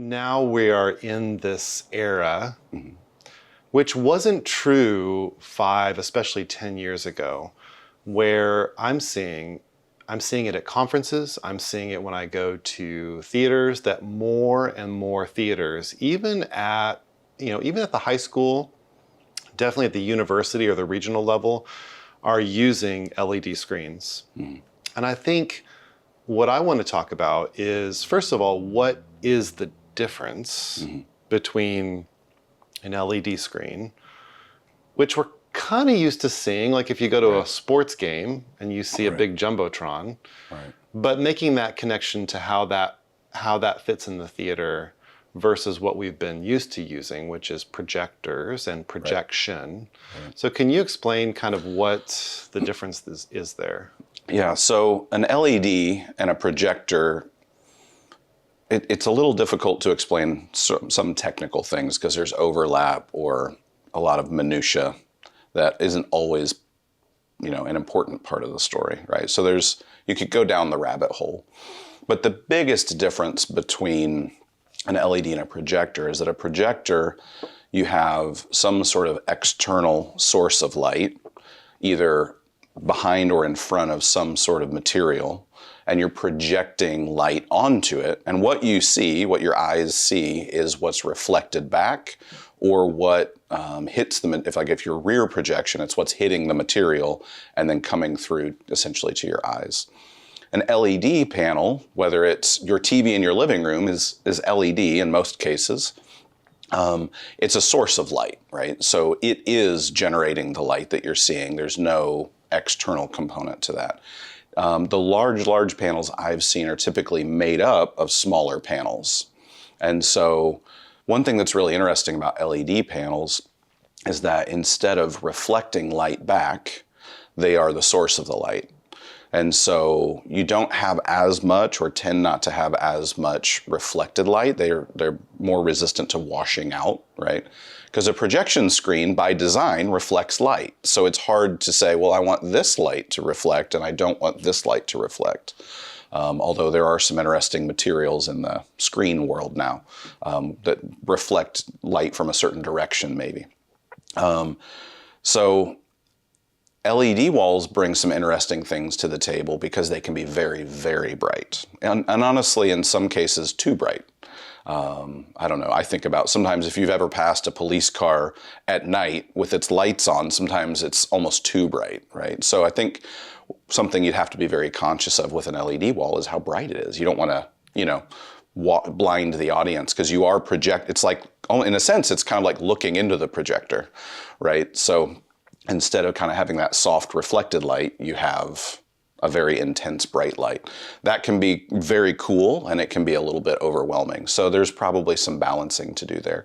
now we are in this era, which wasn't true 5, especially 10 years ago, where I'm seeing it at conferences, I'm seeing it when I go to theaters, that more and more theaters, even at the high school, definitely at the university or the regional level, are using LED screens. And I think what I want to talk about is, first of all, what is the difference between an LED screen, which we're kind of used to seeing, like if you go to a sports game and you see a big jumbotron, but making that connection to how that fits in the theater versus what we've been used to using, which is projectors and projection. So can you explain kind of what the difference is there? Yeah, so an LED and a projector, it's a little difficult to explain some technical things because there's overlap or a lot of minutia that isn't always, an important part of the story, right? So you could go down the rabbit hole. But the biggest difference between an LED and a projector is that a projector, you have some sort of external source of light, either behind or in front of some sort of material, and you're projecting light onto it. And what you see, what your eyes see, is what's reflected back or what hits them. If your rear projection, it's what's hitting the material and then coming through essentially to your eyes. An LED panel, whether it's your TV in your living room, is LED in most cases. It's a source of light, right? So it is generating the light that you're seeing. There's no external component to that. The large panels I've seen are typically made up of smaller panels. And so one thing that's really interesting about LED panels is that instead of reflecting light back, they are the source of the light. And so you don't have as much, or tend not to have as much, reflected light. They're more resistant to washing out, right? Because a projection screen by design reflects light. So it's hard to say, well, I want this light to reflect and I don't want this light to reflect. Although there are some interesting materials in the screen world now that reflect light from a certain direction maybe. So LED walls bring some interesting things to the table because they can be very, very bright. And honestly, in some cases, too bright. I don't know, I think about sometimes if you've ever passed a police car at night with its lights on, sometimes it's almost too bright, right? So I think something you'd have to be very conscious of with an LED wall is how bright it is. You don't want to, blind the audience because you are it's like, in a sense, it's kind of like looking into the projector, right? So instead of kind of having that soft reflected light, you have a very intense bright light. That can be very cool and it can be a little bit overwhelming. So there's probably some balancing to do there.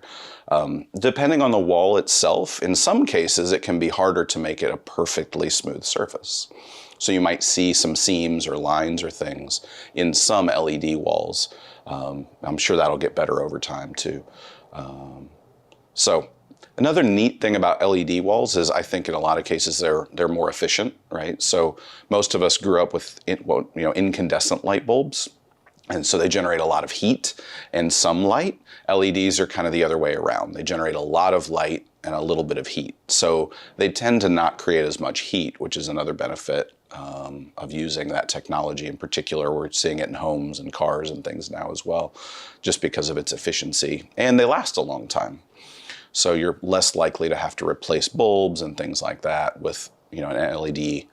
Depending on the wall itself, in some cases it can be harder to make it a perfectly smooth surface. So you might see some seams or lines or things in some LED walls. I'm sure that'll get better over time too. So another neat thing about LED walls is I think in a lot of cases they're more efficient, right? So most of us grew up with incandescent light bulbs, and so they generate a lot of heat and some light. LEDs are kind of the other way around. They generate a lot of light and a little bit of heat. So they tend to not create as much heat, which is another benefit of using that technology. In particular, we're seeing it in homes and cars and things now as well, just because of its efficiency. And they last a long time. So you're less likely to have to replace bulbs and things like that with an LED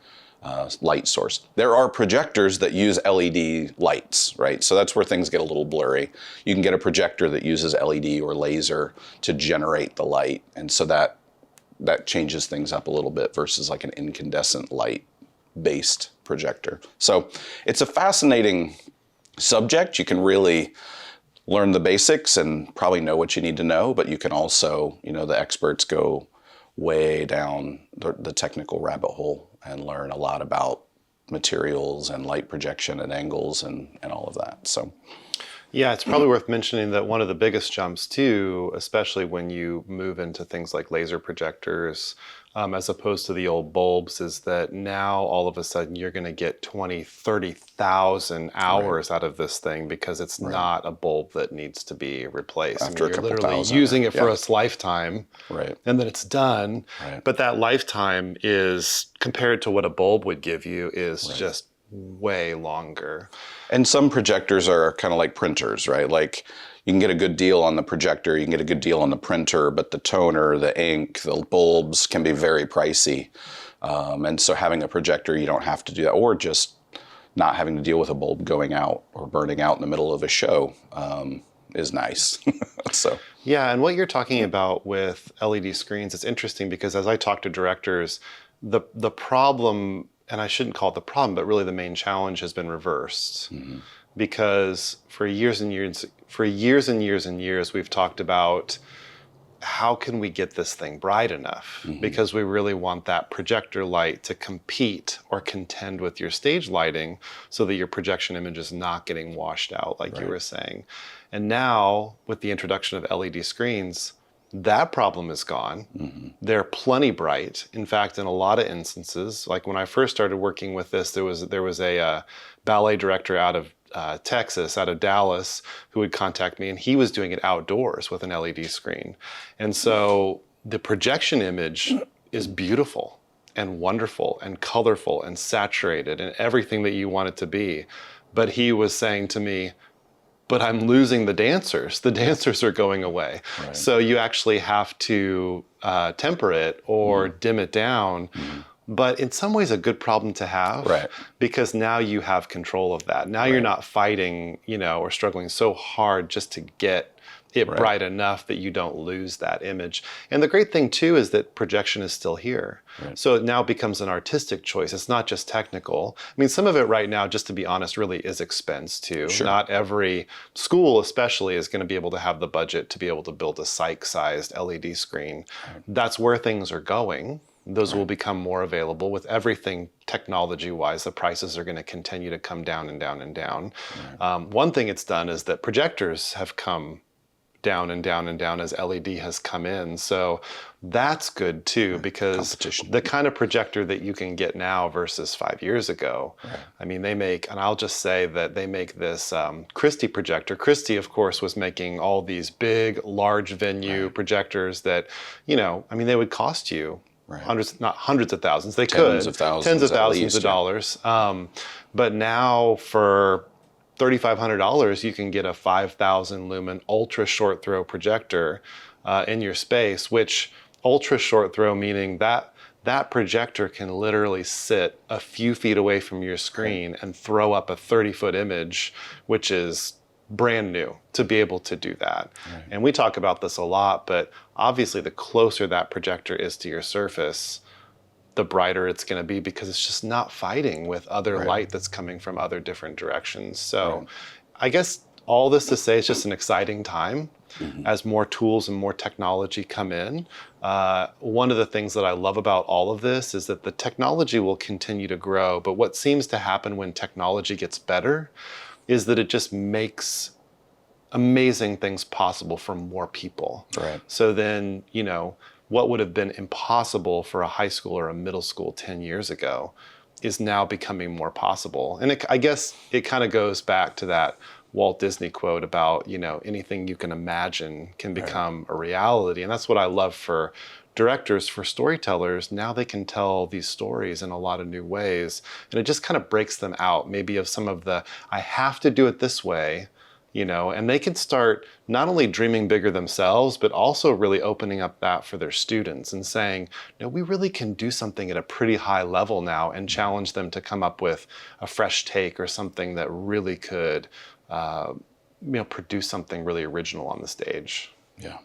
light source. There are projectors that use LED lights, right? So that's where things get a little blurry. You can get a projector that uses LED or laser to generate the light. And so that changes things up a little bit versus like an incandescent light-based projector. So it's a fascinating subject. You can really learn the basics and probably know what you need to know, but you can also, the experts go way down the technical rabbit hole and learn a lot about materials and light projection and angles and all of that. So, yeah, it's probably worth mentioning that one of the biggest jumps too, especially when you move into things like laser projectors, as opposed to the old bulbs, is that now all of a sudden you're going to get 20, 30,000 hours out of this thing because it's not a bulb that needs to be replaced. After a you're couple literally thousand, using it for its lifetime, Right. and then it's done. Right. But that lifetime is, compared to what a bulb would give you, is just way longer. And some projectors are kind of like printers, right? Like you can get a good deal on the projector, you can get a good deal on the printer, but the toner, the ink, the bulbs can be very pricey. And so having a projector, you don't have to do that, or just not having to deal with a bulb going out or burning out in the middle of a show is nice. So yeah, and what you're talking about with LED screens, it's interesting because as I talk to directors, the problem, and I shouldn't call it the problem, but really the main challenge has been reversed. Because for years and years, we've talked about how can we get this thing bright enough? Because we really want that projector light to compete or contend with your stage lighting so that your projection image is not getting washed out, like you were saying. And now, with the introduction of LED screens, that problem is gone. They're plenty bright. In fact, in a lot of instances, like when I first started working with this, there was a ballet director out of Texas, out of Dallas, who would contact me, and he was doing it outdoors with an LED screen. And so the projection image is beautiful and wonderful and colorful and saturated and everything that you want it to be. But he was saying to me, but I'm losing the dancers. The dancers are going away. So you actually have to temper it or dim it down. But in some ways, a good problem to have, because now you have control of that. Now you're not fighting, or struggling so hard just to get it bright enough that you don't lose that image. And the great thing too is that projection is still here. So it now becomes an artistic choice. It's not just technical. I mean, some of it right now, just to be honest, really is expense too. Not every school especially is going to be able to have the budget to be able to build a psych-sized LED screen. That's where things are going. Those will become more available with everything technology-wise. The prices are going to continue to come down and down and down. One thing it's done is that projectors have come down and down and down as LED has come in. So that's good too, because the kind of projector that you can get now versus 5 years ago, I mean, they make, and I'll just say that they make this Christie projector. Christie, of course, was making all these big, large venue projectors that, I mean, they would cost you hundreds, not hundreds of thousands. They tens could. Of thousands, tens of at thousands least, of dollars. But now for $3,500, you can get a 5,000 lumen ultra short throw projector in your space, which ultra short throw meaning that projector can literally sit a few feet away from your screen and throw up a 30-foot image, which is brand new to be able to do that. And we talk about this a lot, but obviously the closer that projector is to your surface, the brighter it's going to be, because it's just not fighting with other light that's coming from other different directions. So I guess all this to say, it's just an exciting time as more tools and more technology come in. One of the things that I love about all of this is that the technology will continue to grow, but what seems to happen when technology gets better is that it just makes amazing things possible for more people. So then, what would have been impossible for a high school or a middle school 10 years ago is now becoming more possible. And I guess it kind of goes back to that Walt Disney quote about, anything you can imagine can become a reality. And that's what I love for directors, for storytellers. Now they can tell these stories in a lot of new ways. And it just kind of breaks them out, maybe of some of the, I have to do it this way, and they can start not only dreaming bigger themselves, but also really opening up that for their students and saying, no, we really can do something at a pretty high level now, and challenge them to come up with a fresh take or something that really could, produce something really original on the stage. Yeah.